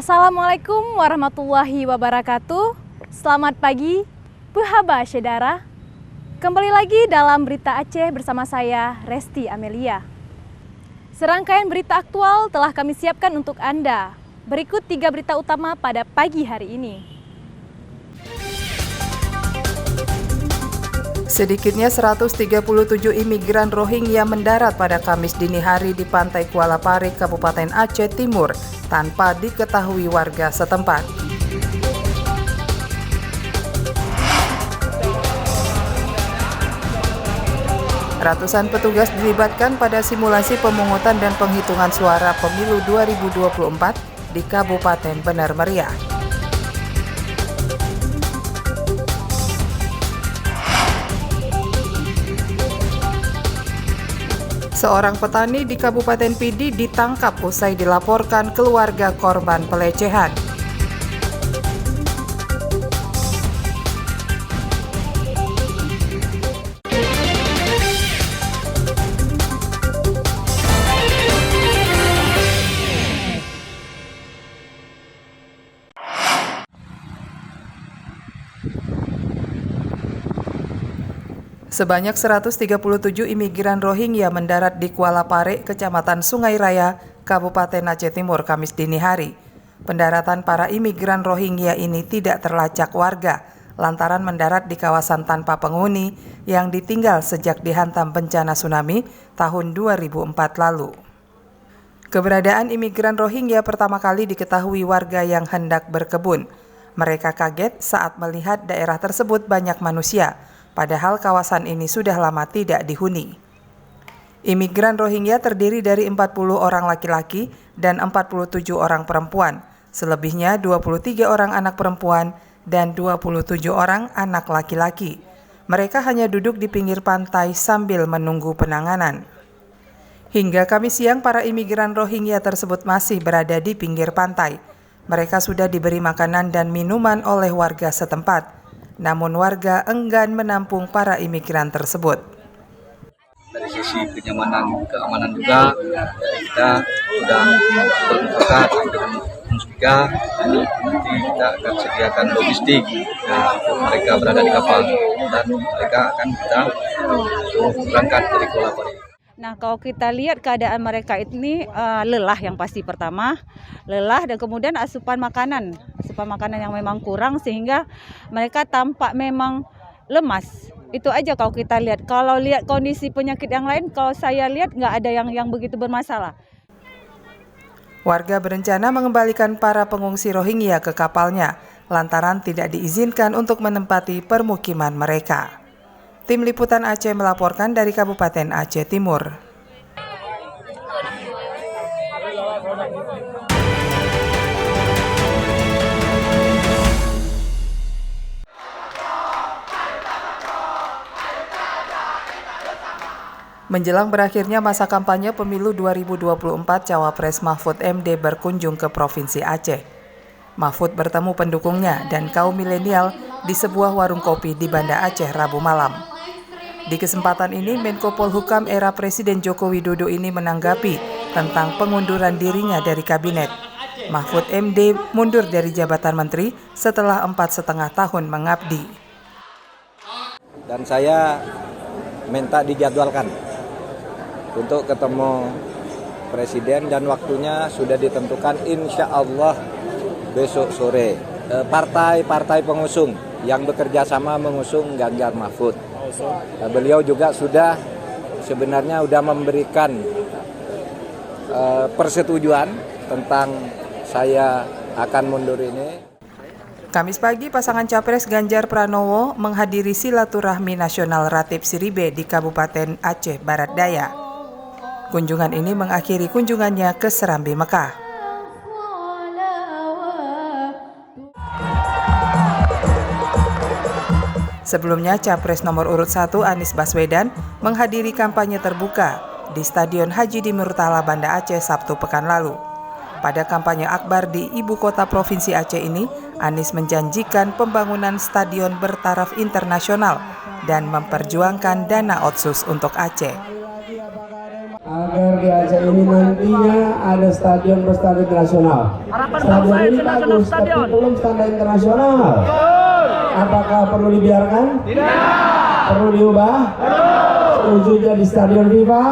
Assalamualaikum warahmatullahi wabarakatuh. Selamat pagi, Puhaba Syedara. Kembali lagi dalam Berita Aceh bersama saya, Resti Amelia. Serangkaian berita aktual telah kami siapkan untuk Anda. Berikut 3 berita utama pada pagi hari ini. Sedikitnya 137 imigran Rohingya mendarat pada Kamis dini hari di pantai Kuala Pare, Kabupaten Aceh Timur, tanpa diketahui warga setempat. Ratusan petugas dilibatkan pada simulasi pemungutan dan penghitungan suara pemilu 2024 di Kabupaten Benar Meriah. Seorang petani di Kabupaten Pidi ditangkap usai dilaporkan keluarga korban pelecehan. Sebanyak 137 imigran Rohingya mendarat di Kuala Pare, Kecamatan Sungai Raya, Kabupaten Aceh Timur, Kamis dini hari. Pendaratan para imigran Rohingya ini tidak terlacak warga, lantaran mendarat di kawasan tanpa penghuni yang ditinggal sejak dihantam bencana tsunami tahun 2004 lalu. Keberadaan imigran Rohingya pertama kali diketahui warga yang hendak berkebun. Mereka kaget saat melihat daerah tersebut banyak manusia, padahal kawasan ini sudah lama tidak dihuni. Imigran Rohingya terdiri dari 40 orang laki-laki dan 47 orang perempuan, selebihnya 23 orang anak perempuan dan 27 orang anak laki-laki. Mereka hanya duduk di pinggir pantai sambil menunggu penanganan. Hingga Kamis siang, para imigran Rohingya tersebut masih berada di pinggir pantai. Mereka sudah diberi makanan dan minuman oleh warga setempat. Namun warga enggan menampung para imigran tersebut. Dari sisi kenyamanan, keamanan juga, kita sudah bermufakat dengan Musbika, nanti kita akan sediakan logistik untuk mereka berada di kapal dan mereka akan kita berangkat dari Kuala Pare. Nah, kalau kita lihat keadaan mereka ini lelah yang pasti pertama, lelah dan kemudian asupan makanan yang memang kurang sehingga mereka tampak memang lemas. Itu aja kalau kita lihat. Kalau lihat kondisi penyakit yang lain, kalau saya lihat nggak ada yang begitu bermasalah. Warga berencana mengembalikan para pengungsi Rohingya ke kapalnya, lantaran tidak diizinkan untuk menempati permukiman mereka. Tim Liputan Aceh melaporkan dari Kabupaten Aceh Timur. Menjelang berakhirnya masa kampanye pemilu 2024, Cawapres Mahfud MD berkunjung ke Provinsi Aceh. Mahfud bertemu pendukungnya dan kaum milenial di sebuah warung kopi di Banda Aceh Rabu malam. Di kesempatan ini, Menko Polhukam era Presiden Joko Widodo ini menanggapi tentang pengunduran dirinya dari kabinet. Mahfud MD mundur dari jabatan menteri setelah 4,5 tahun mengabdi. Dan saya minta dijadwalkan untuk ketemu Presiden dan waktunya sudah ditentukan insya Allah besok sore. Partai-partai pengusung yang bekerja sama mengusung Ganjar Mahfud. Beliau juga sebenarnya sudah memberikan persetujuan tentang saya akan mundur ini. Kamis pagi, pasangan Capres Ganjar Pranowo menghadiri silaturahmi nasional Ratib Siribe di Kabupaten Aceh Barat Daya. Kunjungan ini mengakhiri kunjungannya ke Serambi Mekah. Sebelumnya, Capres nomor urut 1 Anies Baswedan menghadiri kampanye terbuka di Stadion Haji di Murtala, Banda Aceh Sabtu pekan lalu. Pada kampanye akbar di ibu kota Provinsi Aceh ini, Anies menjanjikan pembangunan stadion bertaraf internasional dan memperjuangkan dana otsus untuk Aceh. Agar di Aceh ini nantinya ada stadion berstandar internasional. Stadion ini bagus, tapi belum standar internasional. Apakah perlu dibiarkan? Tidak. Perlu diubah? Setuju jadi stadion FIFA?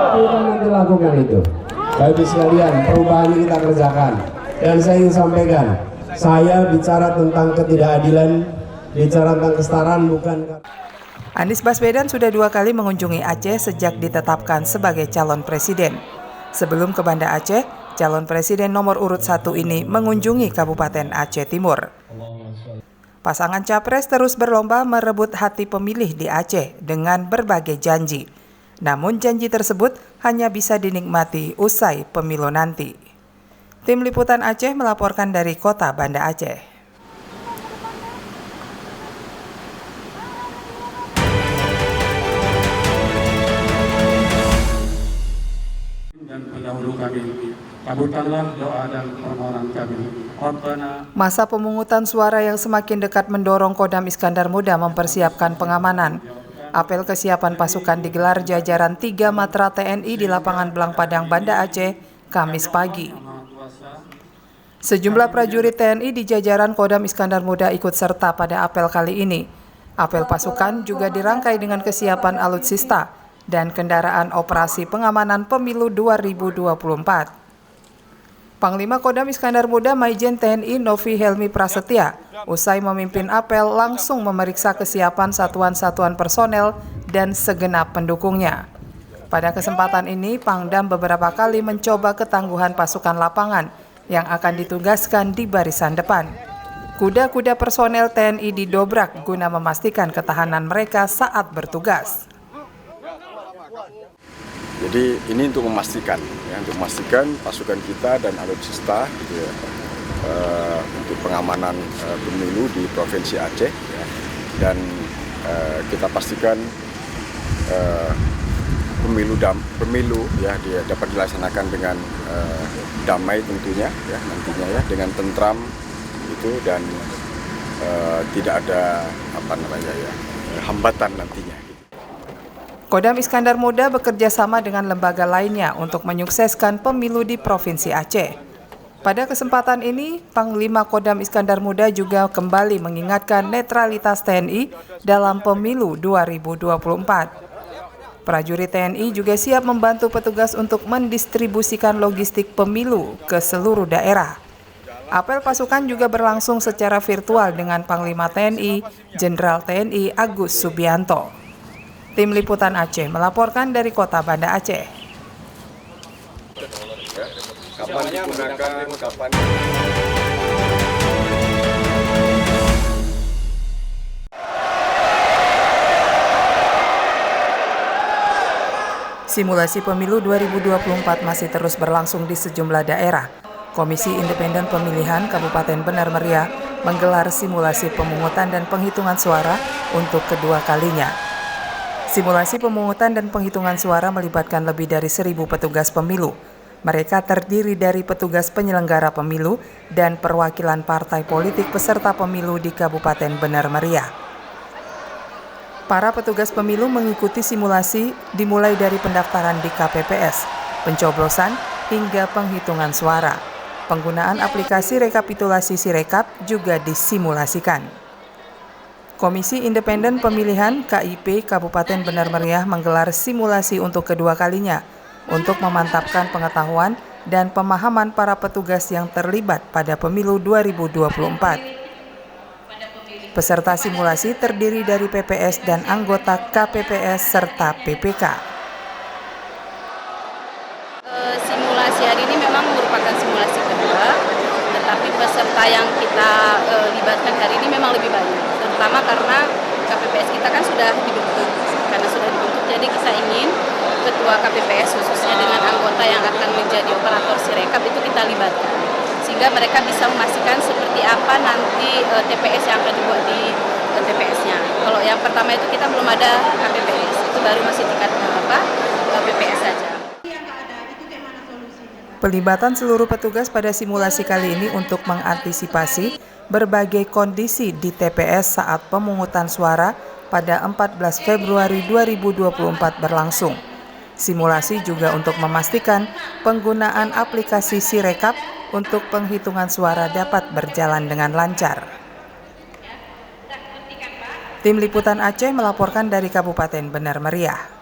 Kita nanti lakukan itu. Bapak sekalian, perubahan ini kita kerjakan. Dan saya ingin sampaikan, saya bicara tentang ketidakadilan, bicara tentang kesetaraan, bukan. Anies Baswedan sudah 2 kali mengunjungi Aceh sejak ditetapkan sebagai calon presiden. Sebelum ke Banda Aceh, calon presiden nomor urut 1 ini mengunjungi Kabupaten Aceh Timur. Pasangan capres terus berlomba merebut hati pemilih di Aceh dengan berbagai janji. Namun janji tersebut hanya bisa dinikmati usai pemilu nanti. Tim Liputan Aceh melaporkan dari Kota Banda Aceh. Dan pendahulu kami, kabulkanlah doa dan permohonan kami. Masa pemungutan suara yang semakin dekat mendorong Kodam Iskandar Muda mempersiapkan pengamanan. Apel kesiapan pasukan digelar jajaran 3 matra TNI di lapangan Belang Padang, Banda Aceh, Kamis pagi. Sejumlah prajurit TNI di jajaran Kodam Iskandar Muda ikut serta pada apel kali ini. Apel pasukan juga dirangkai dengan kesiapan alutsista dan kendaraan operasi pengamanan pemilu 2024. Panglima Kodam Iskandar Muda Maijen TNI Novi Helmi Prasetya usai memimpin apel langsung memeriksa kesiapan satuan-satuan personel dan segenap pendukungnya. Pada kesempatan ini, Pangdam beberapa kali mencoba ketangguhan pasukan lapangan yang akan ditugaskan di barisan depan. Kuda-kuda personel TNI didobrak guna memastikan ketahanan mereka saat bertugas. Jadi ini untuk memastikan pasukan kita dan alutsista gitu ya, untuk pengamanan pemilu di Provinsi Aceh ya, dan kita pastikan pemilu ya dia dapat dilaksanakan dengan damai tentunya ya nantinya ya, dengan tentram itu, dan tidak ada hambatan nantinya. Kodam Iskandar Muda bekerja sama dengan lembaga lainnya untuk menyukseskan pemilu di Provinsi Aceh. Pada kesempatan ini, Panglima Kodam Iskandar Muda juga kembali mengingatkan netralitas TNI dalam pemilu 2024. Prajurit TNI juga siap membantu petugas untuk mendistribusikan logistik pemilu ke seluruh daerah. Apel pasukan juga berlangsung secara virtual dengan Panglima TNI, Jenderal TNI Agus Subianto. Tim Liputan Aceh melaporkan dari Kota Banda Aceh. Kapan digunakan, kapan... Simulasi pemilu 2024 masih terus berlangsung di sejumlah daerah. Komisi Independen Pemilihan Kabupaten Benar Meriah menggelar simulasi pemungutan dan penghitungan suara untuk kedua kalinya. Simulasi pemungutan dan penghitungan suara melibatkan lebih dari 1.000 petugas pemilu. Mereka terdiri dari petugas penyelenggara pemilu dan perwakilan partai politik peserta pemilu di Kabupaten Benar Meriah. Para petugas pemilu mengikuti simulasi dimulai dari pendaftaran di KPPS, pencoblosan, hingga penghitungan suara. Penggunaan aplikasi rekapitulasi Sirekap juga disimulasikan. Komisi Independen Pemilihan KIP Kabupaten Benar Meriah menggelar simulasi untuk kedua kalinya untuk memantapkan pengetahuan dan pemahaman para petugas yang terlibat pada pemilu 2024. Peserta simulasi terdiri dari PPS dan anggota KPPS serta PPK. Simulasi hari ini memang merupakan simulasi kedua, tetapi peserta yang kita libatkan hari ini memang lebih banyak. Terutama karena KPPS kita kan sudah dibentuk, jadi kita ingin ketua KPPS khususnya dengan anggota yang akan menjadi operator Sirekap itu kita libatkan, sehingga mereka bisa memastikan seperti apa nanti TPS yang akan dibuat di TPS-nya. Kalau yang pertama itu kita belum ada KPPS, itu baru masih tingkat PPS saja. Pelibatan seluruh petugas pada simulasi kali ini untuk mengantisipasi berbagai kondisi di TPS saat pemungutan suara pada 14 Februari 2024 berlangsung. Simulasi juga untuk memastikan penggunaan aplikasi Sirekap untuk penghitungan suara dapat berjalan dengan lancar. Tim Liputan Aceh melaporkan dari Kabupaten Benar Meriah.